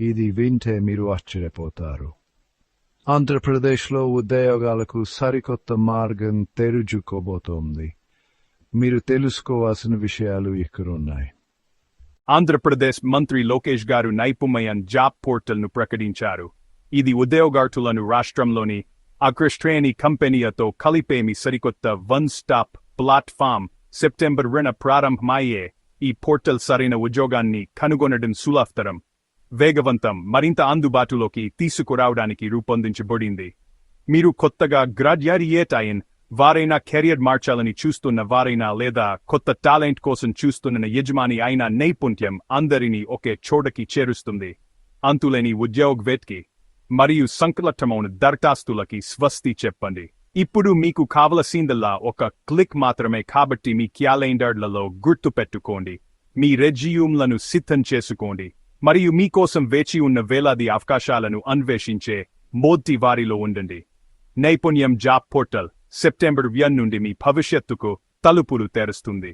ఇది వింటే మీరు ఆశ్చర్యపోతారు. ఆంధ్రప్రదేశ్లో ఉద్యోగాలకు సరికొత్త మార్గం తెరుచుకోబోతోంది. మీరు తెలుసుకోవాల్సిన విషయాలు ఇక్కడున్నాయి. ఆంధ్రప్రదేశ్ మంత్రి లోకేష్ గారు నైపుణ్యం జాబ్ పోర్టల్ను ప్రకటించారు. ఇది ఉద్యోగార్థులను రాష్ట్రంలోని అగ్రశ్రేణి కంపెనీలతో కలిపేమి సరికొత్త వన్ స్టాప్ ప్లాట్ఫామ్. సెప్టెంబర్ 2న ప్రారంభమయ్యే ఈ పోర్టల్ సరైన ఉద్యోగాన్ని కనుగొనడం సులభతరం, వేగవంతం, మరింత అందుబాటులోకి తీసుకురావడానికి రూపొందించబడింది. మీరు కొత్తగా గ్రాడ్యుయేట్ అయిన వారైనా, కెరియర్ మార్చాలని చూస్తున్న వారైనా, లేదా కొత్త టాలెంట్ కోసం చూస్తున్న యజమాని అయిన నైపుణ్యం అందరినీ ఒకే చోటకి చేరుస్తుంది. అంతులేని ఉద్యోగ వెతికి మరియు సంక్లిష్టమైన దరఖాస్తులకి స్వస్తి చెప్పండి. ఇప్పుడు మీకు కావలసిందల్లా ఒక క్లిక్ మాత్రమే, కాబట్టి మీ క్యాలెండర్లలో గుర్తుపెట్టుకోండి, మీ రెజ్యూమ్లను సిద్ధం చేసుకోండి మరియు మీకోసం వేచి ఉన్న వేలాది అవకాశాలను అన్వేషించే మొదటి వారిలో ఉండండి. నైపుణ్యం జాబ్ పోర్టల్ సెప్టెంబర్ 2 నుండి మీ భవిష్యత్తుకు తలుపులు తెరుస్తుంది.